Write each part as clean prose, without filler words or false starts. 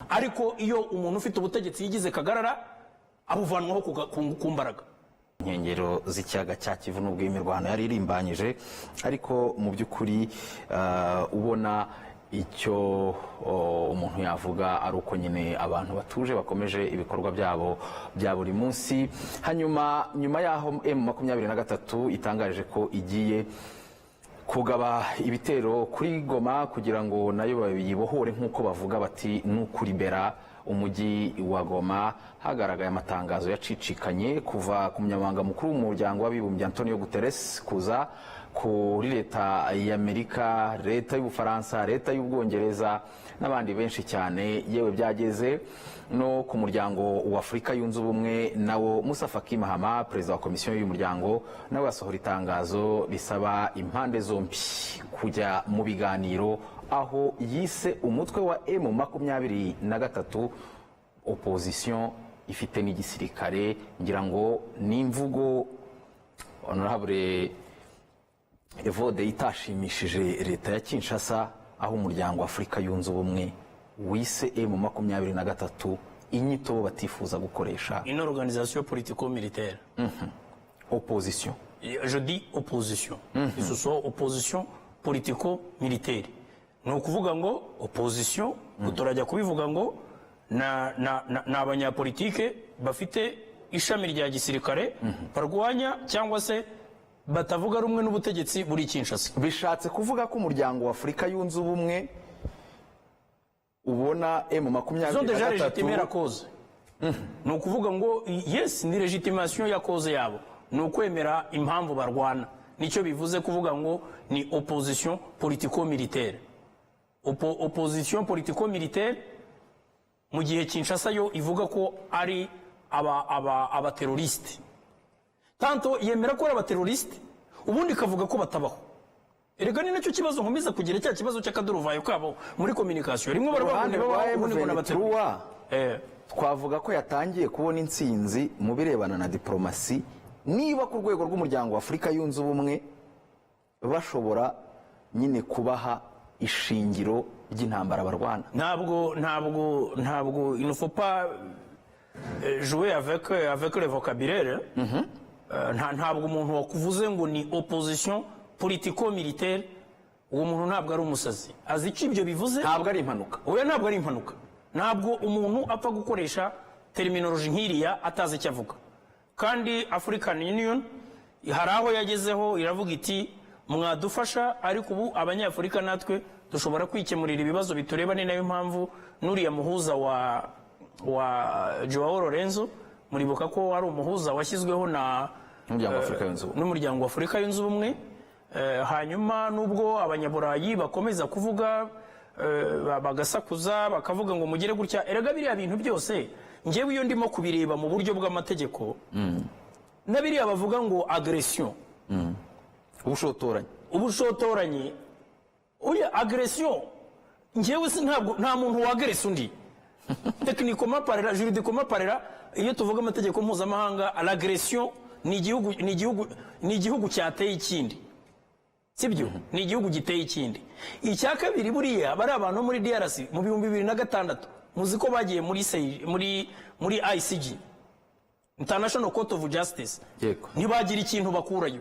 ariko iyo umuntu ufite ubutegetsi yigize kagarara abuvanwaho ku mbaraga. Inkengero z'ikiyaga cya Kivu n'ubwo imirwano yari irimbanyije, ariko mu by'ukuri ubona icyo umuntu yavuga ari uko nyine abantu batuje bakomeje ibikorwa byabo bya buri munsi. Hanyuma nyuma yaho M23 itangaje ko igiye kugaba ibitero kuri Goma kugira ngo nayo bayibohore nk'uko bavuga bati n'ukuribera umujyi wa Goma, hagaragaye amatangazo yacicikanye kuva ku munyamabanga mukuru w'umuryango w'abibumbye Antonio Guterres kuza kuri leta y'Amerika, leta y'Ubufaransa, leta y'Ubwongereza n'abandi benshi cyane, yewe byageze no ku muryango wa Afurika yunze ubumwe nawo. Musa Faki Mahamat, perezida wa komisiyo y'umuryango, nawe asohora itangazo risaba impande zombi kujya mu biganiro, aho yise umutwe wa M23 opposition ifite n'igisirikare. Ngira ngo n'imvugo honorable Evode itashimishije leta ya Kinshasa, aho umuryango wa Afurika yunze ubumwe wise M23 inyito batifuza gukoresha une organisation politico-militaire. Opposition. Je dis opposition. Ce sont opposition politico-militaire. Ni ukuvuga ngo opposition turajya kubivuga ngo na abanyapolitike bafite ishami rya gisirikare barwanya cyangwa se batavuga rumwe n'ubutegetsi buri Kinshasa. Bishatse kuvuga ko umuryango wa Afurika yunze ubumwe ubona M23 déjà légitimé la cause. Ni ukuvuga ngo yes, ni legitimation ya cause yabo, ni ukwemera impamvu barwana. Nicyo bivuze kuvuga ngo ni opposition politico-militaire. Opposition politico-militaire mu gihe Kinshasa yo ivuga ko ari abateroriste. Tanto yemera ko ari abateroriste, ubundi kavuga ko batabaho. Erega ni nacyo kibazo nkomeza kugira cya kibazo cy'akaduruvayo kabo muri communication. Rimwe baravuga ngo twavuga ko yatangiye kubona intsinzi mu birebana na diplomasi, niba ku rwego rw'umuryango wa Afurika yunze ubumwe bashobora nyine kubaha ishingiro ry'intambara barwana. Ntabwo il ne faut pas jouer avec le vocabulaire. Ntabwo umuntu wakuvuze ngo ni opposition politico-militaire, uwo muntu ntabwo ari umusazi, azi icyo ibyo bivuze. Ntabwo ari impanuka. Oya, ntabwo ari impanuka. Ntabwo umuntu apfa gukoresha terminology nk'iriya atazi icyo avuga. Kandi African Union hari aho yagezeho iravuga iti mwadufasha, ariko ubu abanyafurika natwe dushobora kwikemurira ibibazo bitureba. Ni nayo mpamvu nuriya muhuza wa Joao Lorenzo, muribuka ko ari umuhuza washyizweho n'umuryango wa Afurika yunze ubumwe. Hanyuma nubwo abanyaburayi bakomeza kuvuga bagasakuza bakavuga ngo mugire gutya, erega biriya bintu byose ngewe iyo ndimo kubireba mu buryo bw'amategeko na biriya bavuga ngo agression, ubushotoranyi, oya agression ngewe nta muntu wagresa undi. Techniquement parlant, juridiquement parlant, iyo tuvuga amategeko mpuzamahanga, l'agression ni igihugu cyateye ikindi, sibyo? Ni igihugu giteye ikindi. Icya kabiri, buriya bari abantu muri DRC mu 2006 muzi ko bagiye muri ICJ, International Court of Justice, ntibagira ikintu bakurayo.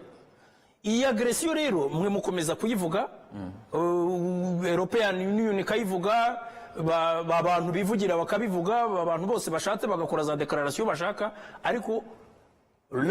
Iyi agression rero mwe mukomeza kuyivuga, European Union kayivuga, abantu bivugira bakabivuga, abantu bose bashatse bagakora za declaration bashaka, ariko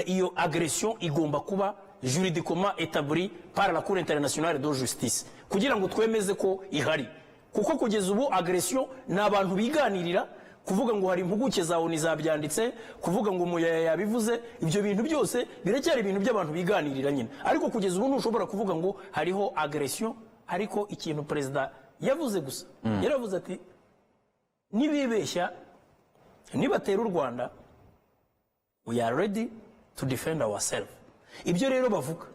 iyo agression igomba kuba juridiquement établie par la Cour internationale de justice kugira ngo twemeze ko ihari. Kuko kugeza ubu agression ni abantu biganirira, kuvuga ngo hari impuguke za ONU zabyanditse, kuvuga ngo Muyaya yabivuze, ibyo bintu byose biracyari ibintu by'abantu biganirira nyine. Ariko kugeza ubu ntushobora kuvuga ngo hariho agression. Ariko ikintu perezida yavuze gusa, yaravuze ati nibibeshya nibatera u Rwanda, we are ready to defend ourselves. Ibyo rero bavuga,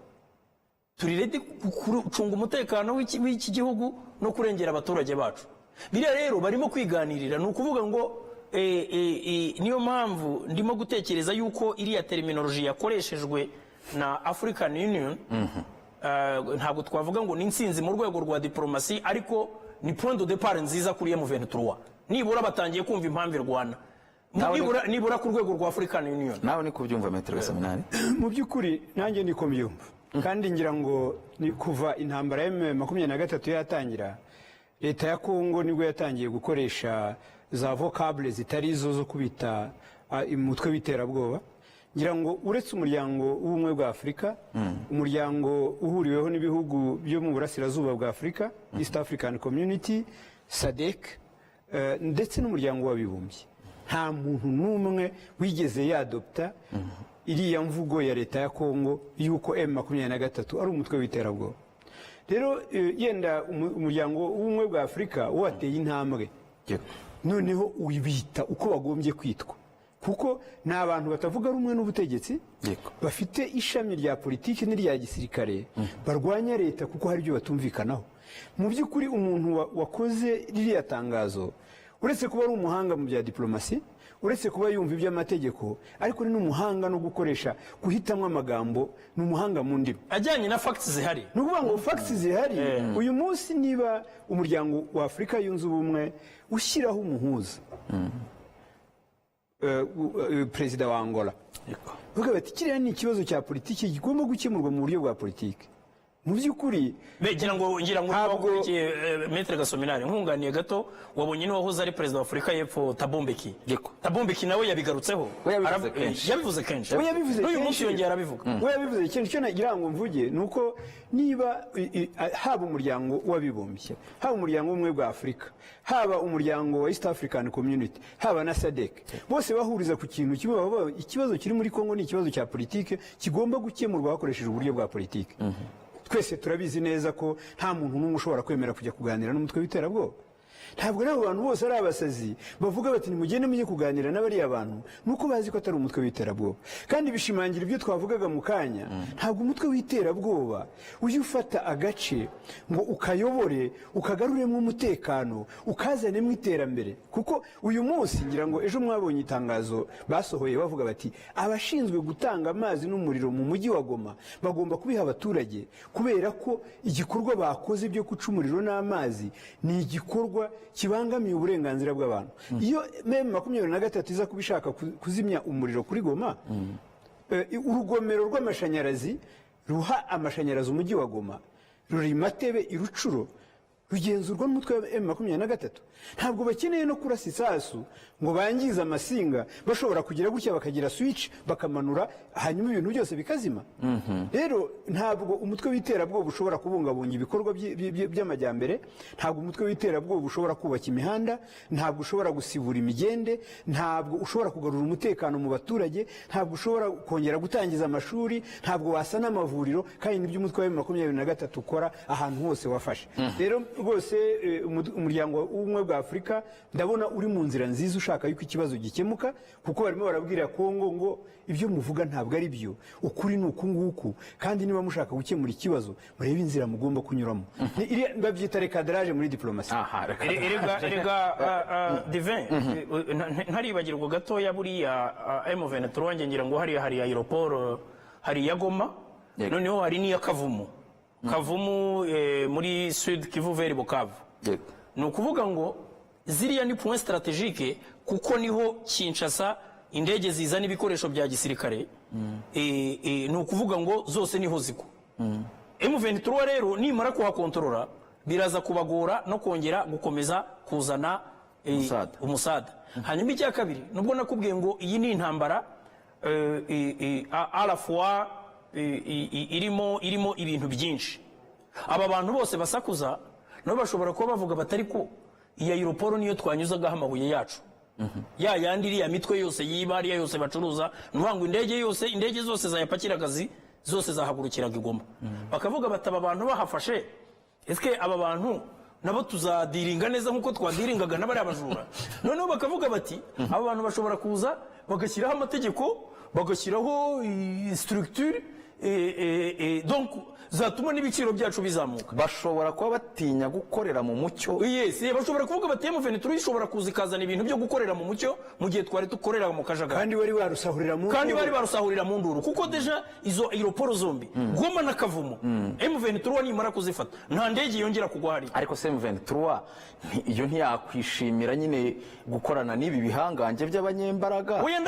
turi ready gucunga umutekano w'iki gihugu no kurengera abaturage bacu. Biriya rero barimo kwiganirira, ni ukuvuga ngo niyo mpamvu ndimo gutekereza yuko iriya terminology yakoreshejwe na African Union ntabwo twavuga ngo ni intsinzi mu rwego rwa diplomasi, ariko ni point de départ nziza kuri M23. nibura batangiye kumva impamvu irwana nibura ku rwego rwa African Union. nawe ni kubyumva Maître Gasaminani? mu by'ukuri nanjye niko mbyumva, kandi ngira ngo ni kuva intambara ya M23 yatangira, leta ya Kongo nibwo yatangiye gukoresha za vocable zitari zo kubita umutwe w'iterabwoba. ngira ngo uretse umuryango w'ubumwe bwa Afurika, umuryango uhuriweho n'ibihugu byo mu burasirazuba bwa Afurika, East African Community, SADC, ndetse n'umuryango w'abibumbye, nta muntu n'umwe wigeze yadopta iriya mvugo ya leta ya Kongo yuko M23 ari umutwe w'iterabwoba. rero yenda umuryango w'ubumwe bwa Afurika wateye intambwe, noneho ubita uko bagombye kwitwa, kuko ni abantu batavuga rumwe n'ubutegetsi, bafite ishami rya politiki n'irya gisirikare, barwanya leta kuko hari ibyo batumvikanaho. mu by'ukuri umuntu wakoze ririya tangazo, uretse kuba ari umuhanga mu bya diplomasi, uretse kuba yumva iby'amategeko, ariko ni n'umuhanga no gukoresha guhitamo amagambo, ni umuhanga mu ndimi ajyanye na facts zihari. ni ukuvuga ngo facts zihari. uyu munsi niba umuryango wa Afurika yunze ubumwe ushyiraho umuhuza, perezida wa Angola, bavuga bati kiriya ni ikibazo cya politiki gikwiye gukemurwa mu buryo bwa politiki, mu by'ukuri ngira ngo wakurikiye Maître Gasominari, nkunganiye gato, wabonye ni wahoze ari perezida wa Afurika y'Epfo Thabo Mbeki. Thabo Mbeki nawe yabigarutseho, yabivuze kenshi, n'uyu munsi yongera arabivuga. we yabivuze kenshi. icyo nagira ngo mvuge ni uko niba haba umuryango w'abibumbye, haba umuryango w'ubumwe bwa Afurika, haba umuryango wa East African Community, haba na SADC, bose bahuriza ku kintu kimwe, bavuga ikibazo kiri muri Kongo ni ikibazo cya politike kigomba gukemurwa hakoresheje uburyo bwa politike. Twese turabizi neza ko nta muntu n'umwe ushobora kwemera kujya kuganira n'umutwe w'iterabwoba. ntabwo rero abantu bose ari abasazi bavuga bati nimugende mujye kuganira n'abariya bantu, nuko bazi ko atari umutwe w'iterabwoba. kandi bishimangira ibyo twavugaga mu kanya, ntabwo umutwe w'iterabwoba ujye ufata agace ngo ukayobore, ukagaruremo umutekano, ukazanemo iterambere. kuko uyu munsi ngira ngo ejo mwabonye itangazo basohoye bavuga bati abashinzwe gutanga amazi n'umuriro mu mujyi wa Goma bagomba kubiha abaturage, kubera ko igikorwa bakoze byo guca umuriro n'amazi ni igikorwa kibangamiye uburenganzira bw'abantu. iyo M23 iza kubishaka kuzimya umuriro kuri Goma, urugomero rw'amashanyarazi ruha amashanyarazi umujyi wa Goma ruri Matebe, Irucuro, rugenzurwa n'umutwe wa M23. ntabwo bakeneye no kurasa isasu ngo bangize amasinga, bashobora kugira gutya bakagira switch bakamanura, hanyuma ibintu byose bikazima. rero ntabwo umutwe w'iterabwoba ushobora kubungabunga ibikorwa by'amajyambere, ntabwo umutwe w'iterabwoba ushobora kubaka imihanda, ntabwo ushobora gusibura imigende, ntabwo ushobora kugarura umutekano mu baturage, ntabwo ushobora kongera gutangiza amashuri, ntabwo wasana amavuriro, kandi nibyo umutwe wa M23 ukora ahantu hose wafashe. rero rwose umuryango w'ubumwe bwa Afurika ndabona uri mu nzira nziza ushaka yuko ikibazo gikemuka, kuko barimo barabwira Kongo ngo ibyo muvuga ntabwo ari byo, ukuri ni uku nguku, kandi niba mushaka gukemura ikibazo murebe inzira mugomba kunyuramo. babyita recadrage muri diplomasi. erega Divin, ntaribagirwa gatoya buriya M23 ngira ngo hari aeroport, hari ya Goma, noneho hari n'iya Kavumu. Kavumu muri Sud Kivu vers Bukavu. ni ukuvuga ngo ziriya ni point strategique, kuko niho Kinshasa indege zizana ibikoresho bya gisirikare. ni ukuvuga ngo zose niho zigwa. M23 rero nimara kuhakontorora biraza kubagora no kongera gukomeza kuzana umusada. hanyuma icya kabiri, nubwo nakubwiye ngo iyi ni intambara à la fois irimo ibintu byinshi. aba bantu bose basakuza nabo bashobora kuba bavuga batari ko iya aeroport niyo twanyuzagaho amabuye yacu, ya yandi iriya mitwe yose yiba, ariya yose bacuruza, nuhango indege zose zayapakiragazi zose zahagurukiraga igoma. bakavuga bataba abantu bahafashe, eske aba bantu nabo tuzadiringa neza nkuko twadiringaga n'abari abajura. noneho bakavuga bati aba bantu bashobora kuza bagashyiraho amategeko, bagashyiraho structure donc zatuma n'ibiciro byacu bizamuka. bashobora kuba batinya gukorera mu mucyo. Yes, bashobora kuvuga bati M23 ishobora kuzikazana ibintu byo gukorera mu mucyo mu gihe twari dukorera mu kajagari, kandi bari barusahurira mu nduru, kuko deja izo aeroport zombi Goma na Kavumu M23 nimara kuzifata nta ndege yongera kugwa hari. Ariko M23 iyo ntiyakwishimira nyine gukorana n'ibi bihangange by'abanyembaraga. Oya,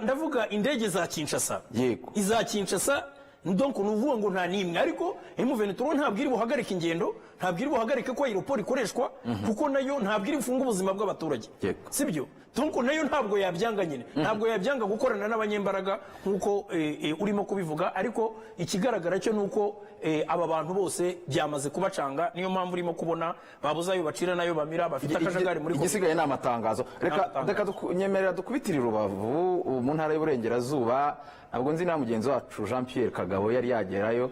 ndavuga indege za Kinshasa. Yego, iza Kinshasa donc nuvuga ngo nta nimwe, ariko M23 ntabwo iri buhagarika ingendo, ntabwo iri buhagarike ko aeroport ikoreshwa, kuko nayo ntabwo iri bufunga ubuzima bw'abaturage, sibyo? Donc nayo ntabwo yabyanga nyine, ntabwo yabyanga gukorana n'abanyembaraga nkuko urimo kubivuga, ariko ikigaragara cyo nuko aba bantu bose byamaze kubacanga, niyo mpamvu urimo kubona babuza ayo bacira nayo bamira, bafite akajagari muri ko. Igisigaye ni amatangazo. Reka nyemerera dukubitirira Rubavu mu ntara y'Uburengerazuba. Ntabwo nzi na mugenzi wacu Jean Pierre Kagabo yari yagerayo.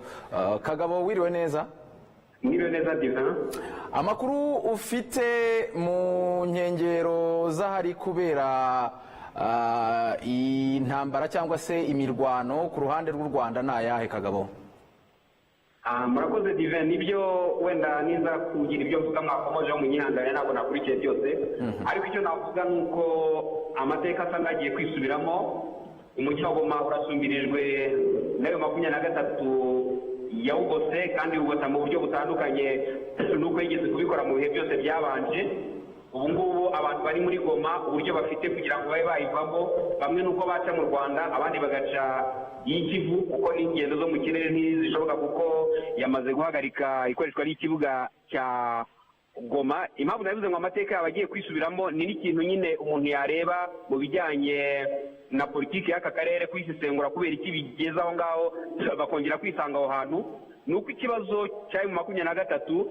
Kagabo, wiriwe neza? Mwiriwe neza Divin. Amakuru ufite mu nkengero z'ahari kubera intambara cyangwa se imirwano ku ruhande rw'u Rwanda ni ayahe, Kagabo? Murakoze Divin, nibyo wenda niza kugira ibyo mvuga mwakomojeho mu nyihangane ntabwo nakurikiye byose, ariko icyo navuga ni uko amateka asa n'agiye kwisubiramo. Umujyi wa Goma urasumbirijwe nayo 23 yawugose, kandi ugota mu buryo butandukanye nuko yigeze kubikora mu bihe byose byabanje. Ubu ngubu abantu bari muri Goma uburyo bafite kugira ngo babe bayivamo, bamwe nuko baca mu Rwanda, abandi bagaca y'Ikivu, kuko n'ingendo zo mu kirere ntizishoboka kuko yamaze guhagarika ikoreshwa ry'ikibuga cya Goma. Impamvu nabivuze ngo amateka yaba agiye kwisubiramo ni n'ikintu nyine umuntu yareba mu bijyanye na politiki y'aka karere, kwisesengura kubera iki bigeze aho ngaho bakongera kwisanga aho hantu. Nuko ikibazo cya M23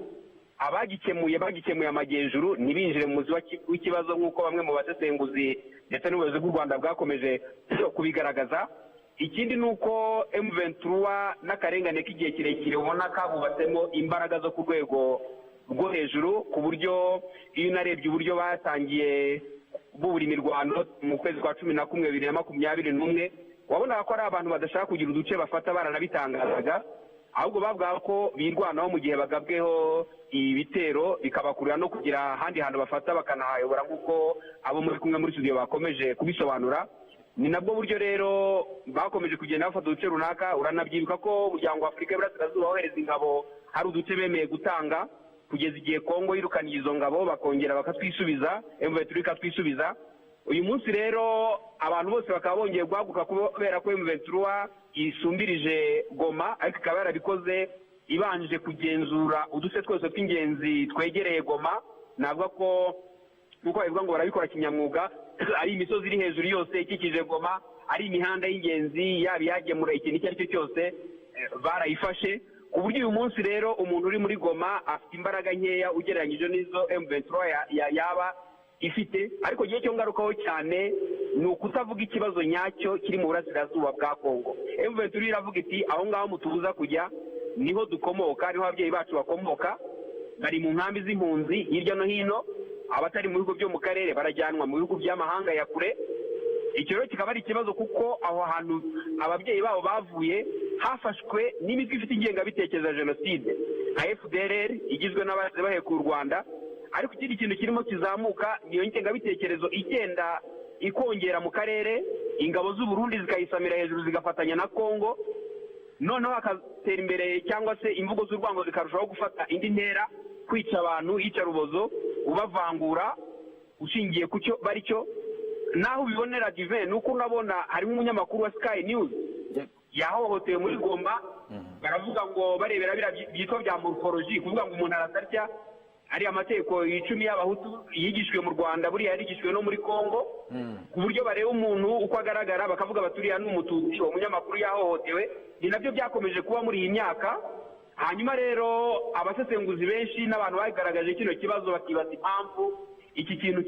bagikemuye amajyejuru ntibinjire mu muzi w'ikibazo nk'uko bamwe mu basesenguzi ndetse n'ubuyobozi bw'u Rwanda bwakomeje kubigaragaza. Ikindi ni uko M23 n'akarengane k'igihe kirekire ubona kabubatsemo imbaraga zo ku rwego rwo hejuru, ku buryo iyo unarebye uburyo batangiye bubura imirwano mu kwezi kwa 11 2021, wabonaga ko ari abantu badashaka kugira uduce bafata, baranabitangazaga, ahubwo bavuga ko birwanaho mu gihe bagabweho ibitero, bikabakurura no kugira ahandi hantu bafata bakanahayobora, nk'uko abo muri kumwe muri studio bakomeje kubisobanura. Ni nabwo buryo rero bakomeje kugenda bafata uduce runaka. Uranabyibuka ko umuryango wa Afurika y'Iburasirazuba wohereza ingabo, hari uduce bemeye gutanga, kugeza igihe Kongo yirukaniye izo ngabo bakongera bakatwisubiza, M23 ikatwisubiza. Uyu munsi rero abantu bose bakaba bongeye guhaguka kubera ko M23 isumbirije Goma, ariko ikaba yarabikoze ibanje kugenzura uduce twose tw'ingenzi twegereye Goma. Navuga ko nkuko bavuga ngo barabikora kinyamwuga, ari imisozi iri hejuru yose ikikije Goma, ari imihanda y'ingenzi yaba yagemura ikintu icyo ari cyo cyose barayifashe, ku buryo uyu munsi rero umuntu uri muri Goma afite imbaraga nkeya ugereranyije n'izo M23 yaba ifite. Ariko gihe cyo ngarukaho cyane ni ukutavuga ikibazo nyacyo kiri mu burasirazuba bwa Kongo. M23 iravuga iti aho ngaho mutubuza kujya niho dukomoka, niho ababyeyi bacu bakomoka, bari mu nkambi z'impunzi hirya no hino, abatari mu bihugu byo mu karere barajyanwa mu bihugu by'amahanga ya kure. Icyo rero kikaba ari ikibazo kuko aho hantu ababyeyi babo bavuye hafashwe n'imitwe ifite ingengabitekerezo ya jenoside nka FDLR igizwe n'abaje baheka u Rwanda. Ariko ikindi kintu kirimo kizamuka niyo ngengabitekerezo igenda ikongera mu karere, ingabo z'u Burundi zikayisamira hejuru zigafatanya na Kongo, noneho akatera imbere cyangwa se imvugo z'urwango zikarushaho gufata indi ntera, kwica abantu, yica rubozo, ubavangura ushingiye ku cyo bari cyo. Naho ubibonera Divin, nuko unabona harimo umunyamakuru wa Sky News yahohotewe muri Goma, baravuga ngo barebera byitwa bya morphology, kuvuga ngo umuntu aratarya, ari amategeko 10 y'abahutu yigishwe mu Rwanda buriya yarigishwe no muri Kongo, ku buryo bareba umuntu uko agaragara bakavuga baturiya n'umututsi. Uwo munyamakuru yahohotewe. Ni nabyo byakomeje kuba muri iyi myaka. Hanyuma rero abasesenguzi benshi n'abantu bagaragaje kino kibazo bakibaza impamvu iki kintu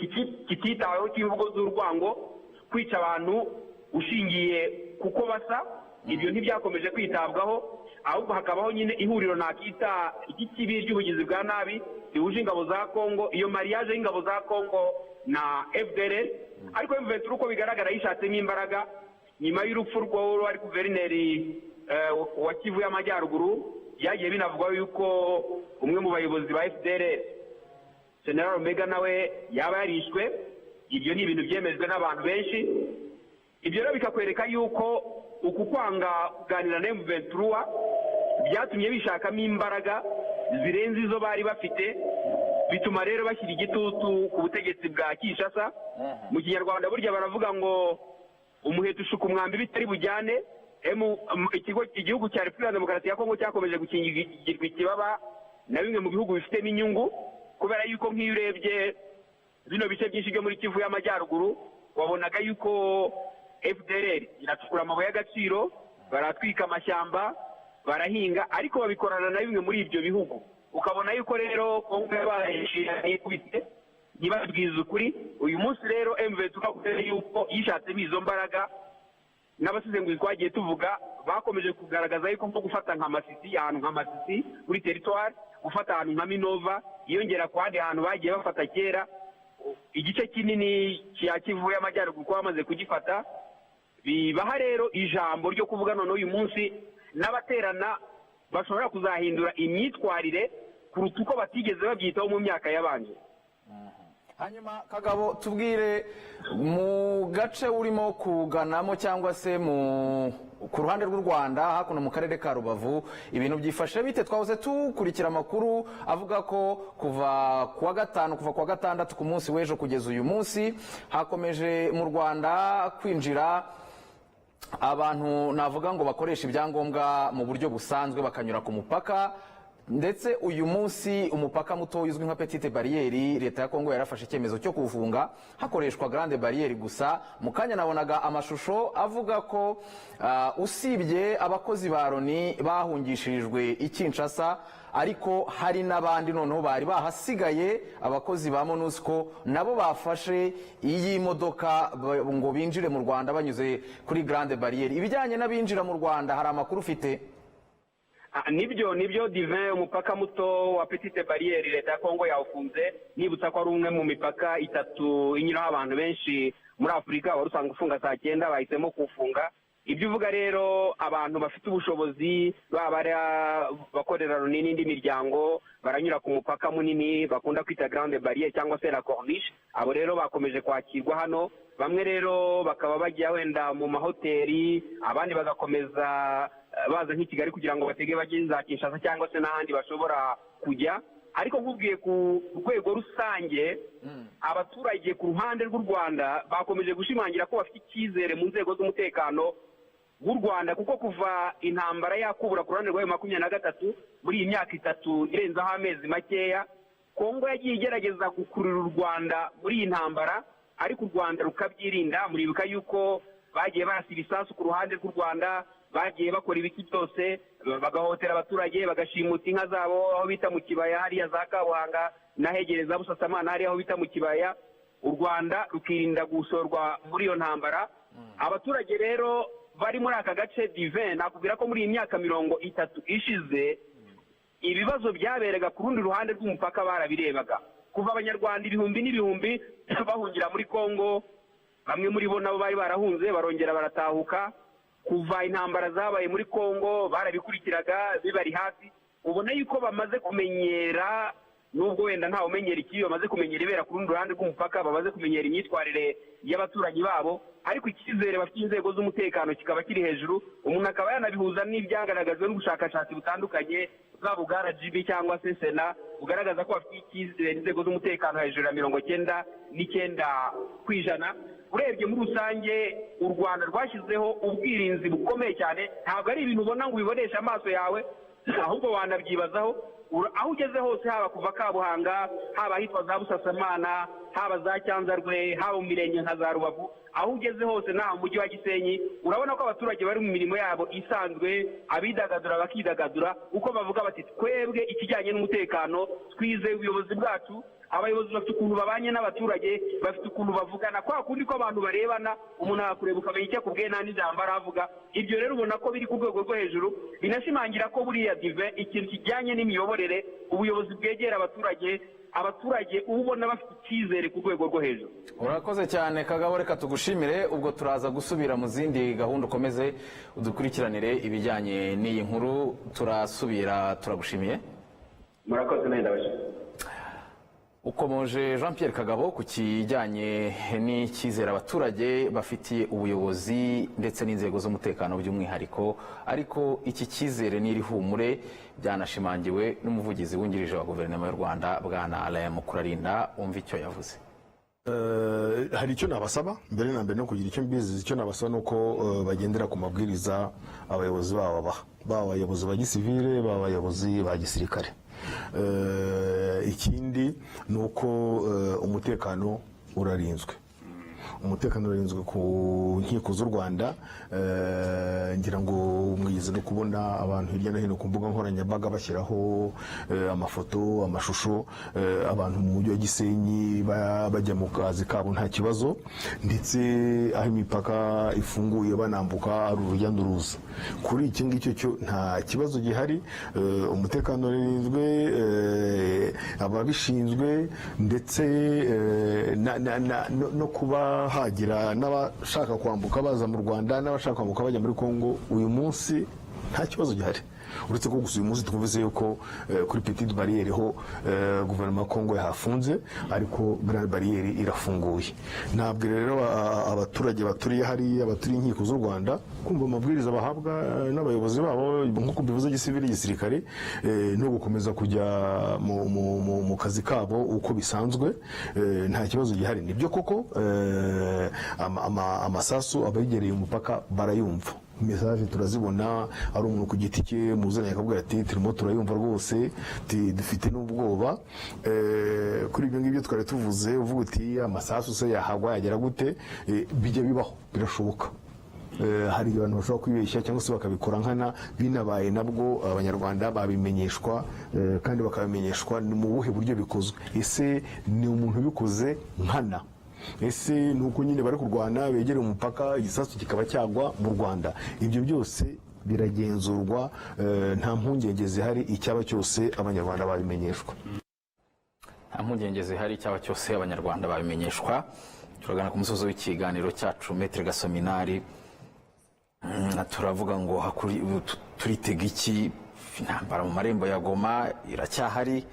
kititaweho cy'imvugo z'urwango, kwica abantu ushingiye kuko basa, ibyo ntibyakomeje kwitabwaho, ahubwo hakabaho nyine ihuriro nakita ikibi ry'ubugizi bwa nabi rihuje ingabo za Kongo, iyo mariage y'ingabo za Kongo na FDLR. Ariko M23 uko bigaragara yishatsemo imbaraga nyuma y'urupfu rw'uwo ari guverineri wa Kivu y'Amajyaruguru byagiye binavugwa yuko umwe mu bayobozi ba FDLR General Omega nawe yaba yarishwe. Ibyo ni ibintu byemejwe n'abantu benshi. Ibyo rero bikakwereka yuko uku kwanga kuganira na M23 byatumye bishakamo imbaraga zirenze izo bari bafite, bituma rero bashyira igitutu ku butegetsi bwa Kinshasa. Mu Kinyarwanda burya baravuga ngo umuheto ushuka umwambi bitari bujyane. Igihugu cya Repubulika Demokarasi ya Kongo cyakomeje gukingirwa ikibaba na bimwe mu bihugu bifitemo inyungu, kubera yuko nk'iyo urebye bino bice byinshi byo muri Kivu y'Amajyaruguru wabonaga yuko FDLR iracukura amabuye y'agaciro, baratwika amashyamba, barahinga, ariko babikorana na bimwe muri ibyo bihugu. Ukabona yuko rero Kongo yabaye kubite ntibabwize ukuri. Uyu munsi rero M23 kubera yuko yishatsemo izo mbaraga, n'abasizenguzi twagiye tuvuga bakomeje kugaragaza yuko nko gufata nka Masisi, ahantu nka Masisi kuri territoire, gufata ahantu nka Minova, yongera ku handi hantu bagiye bafata kera, igice kinini cya Kivu y'Amajyaruguru ko bamaze kugifata. Bibaha rero ijambo ryo kuvuga none uyu munsi n'abaterana bashobora kuzahindura imyitwarire kuruta uko batigeze babyitaho mu myaka yabanje. Hanyuma Kagabo, tubwire mu gace urimo kuganamo cyangwa se ku ruhande rw'u Rwanda hakuno mu karere ka Rubavu ibintu byifashe bite? Twahoze tukurikira amakuru avuga ko kuva kuwa gatandatu ku munsi w'ejo kugeza uyu munsi hakomeje mu Rwanda kwinjira abantu navuga ngo bakoresha ibyangombwa mu buryo busanzwe bakanyura ku mupaka, ndetse uyu munsi umupaka muto uzwi nka Petite Barriere leta ya Kongo yarafashe icyemezo cyo kufunga hakoreshwa Grande Barriere gusa. Mu kanya nabonaga amashusho avuga ko usibye abakozi ba Loni bahungishirijwe i Kinshasa, ariko hari n'abandi noneho bari bahasigaye abakozi ba MONUSCO nabo bafashe iyi modoka ngo binjire mu Rwanda banyuze kuri Grande Barriere. Ibijyanye n'abinjira mu Rwanda hari amakuru ufite? Nibyo Divin, umupaka muto wa Petite Barriere leta ya Kongo yawufunze. Nibutsa ko ari umwe mu mipaka itatu inyuraho abantu benshi muri Afurika, wari usanga ufunga saa 9 bahisemo kuwufunga. Ibyo uvuga rero abantu bafite ubushobozi baba bakorera Loni n'indi miryango baranyura ku mupaka munini bakunda kwita Grande Barriere cyangwa se la Corniche. Abo rero bakomeje kwakirwa hano, bamwe rero bakaba bagiye wenda mu mahoteli, abandi bagakomeza baza nk'i Kigali kugira ngo batege bajye za Kinshasa cyangwa se n'ahandi bashobora kujya. Ariko nkubwiye ku rwego rusange abaturage ku ruhande rw'u Rwanda bakomeje gushimangira ko bafite icyizere mu nzego z'umutekano w'u Rwanda, kuko kuva intambara yakubura ku ruhande rwa M23 muri iyi myaka 3 irenzaho amezi makeya, Kongo yagiye igerageza gukurura u Rwanda muri iyi ntambara, ariko u Rwanda rukabyirinda. Muribuka yuko bagiye barasa ibisasu ku ruhande rw'u Rwanda, bagiye bakora ibiki byose, bagahotera abaturage, bagashimuta inka zabo aho bita mu kibaya hariya za Kabuhanga n'ahegereza Busasamana hariya aho bita mu kibaya. U Rwanda rukirinda gusorwa muri iyo ntambara. Abaturage rero bari muri aka gace Divin, nakubwira ko muri iyi myaka 30 ishize ibibazo byaberaga ku rundi ruhande rw'umupaka barabirebaga. Kuva abanyarwanda ibihumbi n'ibihumbi bahungira muri Kongo, bamwe muri bo nabo bari barahunze barongera baratahuka. Kuva intambara zabaye muri Kongo barabikurikiraga bibari hafi. Ubona yuko bamaze kumenyera, nubwo wenda ntawe umenyera ikibi, bamaze kumenyera ibera ku rundi ruhande rw'umupaka, bamaze kumenyera imyitwarire y'abaturanyi babo, ariko icyizere bafite inzego z'umutekano kikaba kiri hejuru. Umuntu akaba yanabihuza n'ibyagaragajwe n'ubushakashatsi butandukanye bwabo bwa RGB cyangwa se Sena bugaragaza ko bafite icyizere inzego z'umutekano hejuru ya 99%. Urebye muri rusange u Rwanda rwashyizeho ubwirinzi bukomeye cyane, ntabwo ari ibintu ubona ngo ubiboneshe amaso yawe, ahubwo wanabyibazaho. Aho ugeze hose, haba kuva Kabuhanga, haba hitwa za Busasamana, haba za Cyanzarwe, haba mu mirenge nka za Rubavu, aho ugeze hose naho mu mujyi wa Gisenyi, urabona ko abaturage bari mu mirimo yabo isanzwe, abidagadura bakidagadura, uko bavuga bati twebwe ikijyanye n'umutekano twizeye ubuyobozi bwacu. Abayobozi bafite ukuntu babanye n'abaturage, bafite ukuntu bavugana, kwa kundi ko abantu barebana, umuntu akakureba ukamenya icyo akubwiye nta n'ijambo aravuga. Ibyo rero ubona ko biri ku rwego rwo hejuru, binashimangira ko buriya Divin ikintu kijyanye n'imiyoborere, ubuyobozi bwegera abaturage abaturage uba ubona bafite icyizere ku rwego rwo hejuru. urakoze cyane Kagabo, reka tugushimire, ubwo turaza gusubira mu zindi gahunda, ukomeze udukurikiranire ibijyanye n'iyi nkuru, turasubira. Turagushimiye. Murakoze neza bashimye. Ukomoje Jean Pierre Kagabo ku kijyanye n'icyizere abaturage bafitiye ubuyobozi ndetse n'inzego z'umutekano by'umwihariko, ariko iki cyizere n'iri humure byanashimangiwe n'umuvugizi wungirije wa guverinoma y'u Rwanda Bwana Alain Mukurarinda. Umva icyo yavuze. Hari icyo nabasaba mbere na mbere no kugira icyo mbizi, icyo nabasaba nuko bagendera ku mabwiriza abayobozi babo baba abayobozi ba gisivile, baba abayobozi ba gisirikare. Ikindi ni uko umutekano urarinzwe. Umutekano urarinzwe ku nkiko z'u Rwanda. Ngira ngo mwigeze no kubona abantu hirya no hino ku mbuga nkoranyambaga bashyiraho amafoto, amashusho, abantu mu mujyi wa Gisenyi bajya mu kazi kabo nta kibazo, ndetse aho imipaka ifunguye banambuka ari urujya n'uruza. Kuri iki ngicyo cyo nta kibazo gihari. Umutekano urinzwe, ababishinzwe, ndetse no kuba hagira n'abashaka kwambuka baza mu Rwanda n'abashaka kwambuka bajya muri Kongo, uyu munsi nta kibazo gihari. Uretse ko gusa uyu munsi twumvise yuko kuri Petite Barriere ho guverinoma ya Kongo yahafunze, ariko Grande Barriere irafunguye. Ntabwo rero abaturage baturiye hariya, baturiye inkiko z'u Rwanda, kumva amabwiriza bahabwa n'abayobozi babo nk'uko bivuze gisivili, gisirikare, no gukomeza kujya mu kazi kabo uko bisanzwe, nta kibazo gihari. Nibyo koko amasasu abegereye umupaka barayumva, mesaje turazibona, ari umuntu ku giti cye muzanye akabwira ati turimo turayumva rwose, dufite n'ubwoba. Kuri ibyo ngibyo twari tuvuze, uvuga uti amasasu se yahagwa yagera gute, bijya bibaho, birashoboka. Hari abantu bashobora kwibeshya cyangwa se bakabikora nkana, binabaye nabwo abanyarwanda babimenyeshwa, kandi bakabimenyeshwa mu buhe buryo bikozwe. Ese ni umuntu ubikoze nkana? Ese nuko nyine bari kurwana begereye umupaka igisasu kikaba cyagwa mu Rwanda? Ibyo byose biragenzurwa, nta mpungenge zihari, icyaba cyose abanyarwanda babimenyeshwa. Nta mpungenge zihari, icyaba cyose abanyarwanda babimenyeshwa. Turagana ku musozo w'ikiganiro cyacu, Maître Gasominari, turavuga ngo turitega iki? Intambara mu marembo ya Goma iracyahari,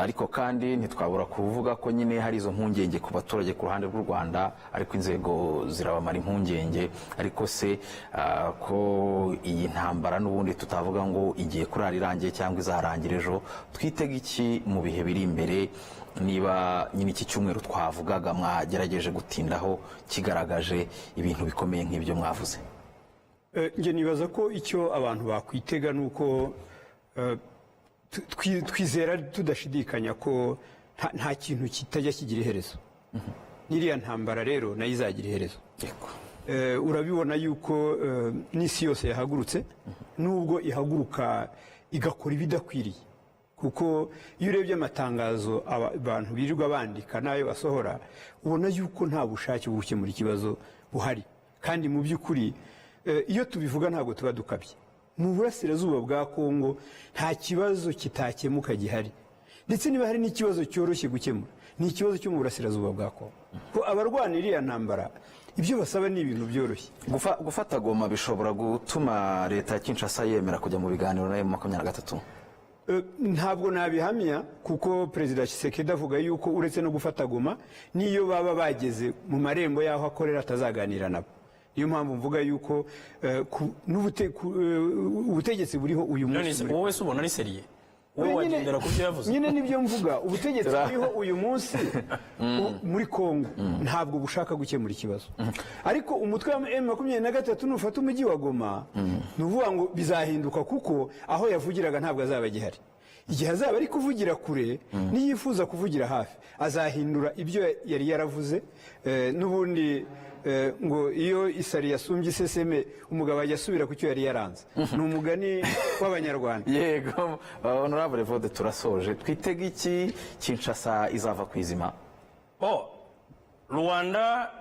ariko kandi ntitwabura kuvuga ko nyine hari izo mpungenge ku baturage ku ruhande rw'u Rwanda, ariko inzego zirabamara impungenge. Ariko se ko iyi ntambara n'ubundi tutavuga ngo igiye kurara irangiye cyangwa izarangira ejo, twitega iki mu bihe biri imbere? Niba nyine iki cyumweru twavugaga mwagerageje gutindaho kigaragaje ibintu bikomeye nk'ibyo mwavuze. Nge nibaza ko icyo abantu bakwitega ni uko twizera tudashidikanya ko nta kintu kitajya kigira iherezo. N'iriya ntambara rero nayo izagira iherezo. Urabibona yuko n'isi yose yahagurutse, nubwo ihaguruka igakora ibidakwiriye, kuko iyo urebye amatangazo abantu birirwa bandika n'ayo basohora, ubona yuko nta bushake bwo gukemura ikibazo buhari. Kandi mu by'ukuri iyo tubivuga ntabwo tuba dukabye. Mu burasirazuba bwa Kongo nta kibazo kitakemuka gihari, ndetse niba hari n'ikibazo cyoroshye gukemura, ni ikibazo cyo mu burasirazuba bwa Kongo. Ko abarwanira iriya ntambara ibyo basaba ni ibintu byoroshye. Gufata Goma bishobora gutuma leta ya Kinshasa yemera kujya mu biganiro na M23? Ntabwo nabihamya, kuko Perezida Tshisekedi avuga yuko uretse no gufata Goma, niyo baba bageze mu marembo y'aho akorera atazaganira nabo. Niyo mpamvu mvuga yuko ubutegetsi buriho uyu munsi. Wowe se ubona ari seriye? Wowe wagendera ku byo yavuze? Nyine nibyo mvuga, ubutegetsi buriho uyu munsi muri Kongo ntabwo bushaka gukemura ikibazo. Ariko umutwe wa M23 nufata umujyi wa Goma, nuvuga ngo bizahinduka, kuko aho yavugiraga ntabwo azaba gihari. Igihe azaba ari kuvugira kure, niyifuza kuvugira hafi, azahindura ibyo yari yaravuze. N'ubundi ngo iyo isari yasumbye iseseme, umugabo ajya asubira ku cyo yari yaranze. Ni umugani w'Abanyarwanda. Yego, honorable Vode, turasoje. Twitega iki Kinshasa izava ku izima? Rwanda,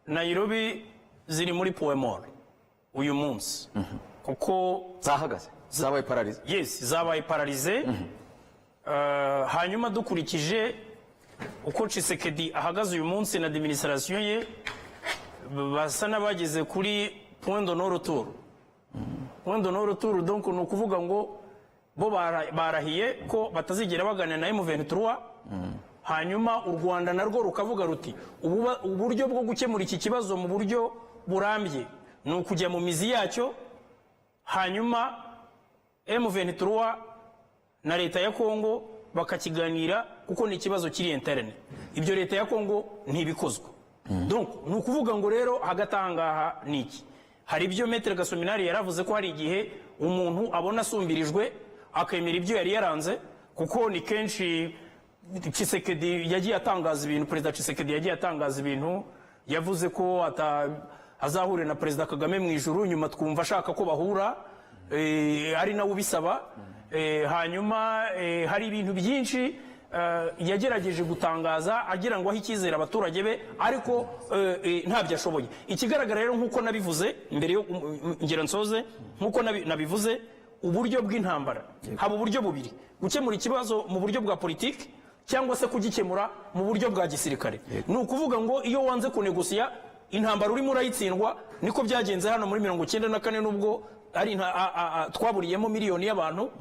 Nairobi ziri muri Poemor uyu munsi, kuko zahagaze, zabaye paralize. Yes, zabaye paralize. hanyuma dukurikije uko Tshisekedi ahagaze uyu munsi na administration ye basa n'abageze kuri point de non retour. Point de non retour donc ni ukuvuga ngo bo barahiye ko batazigera baganira na M23, hanyuma u Rwanda narwo rukavuga ruti uburyo bwo gukemura iki kibazo mu buryo burambye ni ukujya mu mizi yacyo, hanyuma M23 na leta ya Kongo bakakiganira kuko ni ikibazo kiri interne. Ibyo leta ya Kongo ntibikozwe. Donc ni ukuvuga ngo rero hagati ahangaha ni iki? Hari ibyo Maître Gasominari yaravuze ko hari igihe umuntu abona asumbirijwe akemera ibyo yari yaranze, kuko ni kenshi Tshisekedi yagiye atangaza ibintu, Perezida Tshisekedi yagiye atangaza ibintu, yavuze ko azahurira na Perezida Kagame mu ijuru, nyuma twumva ashaka ko bahura, ari nawe ubisaba. Hanyuma hari ibintu byinshi yagerageje gutangaza agira ngo ahe icyizere abaturage be, ariko ntabyo ashoboye. Ikigaragara rero nk'uko nabivuze mbere yo ngera nsoze, nk'uko nabivuze, uburyo bw'intambara haba uburyo bubiri: gukemura ikibazo mu buryo bwa politiki cyangwa se kugikemura mu buryo bwa gisirikare. Ni ukuvuga ngo iyo wanze kunegosiya intambara urimo urayitsindwa. Niko byagenze hano muri 1994 nubwo ari twaburiyemo miliyoni y'abantu.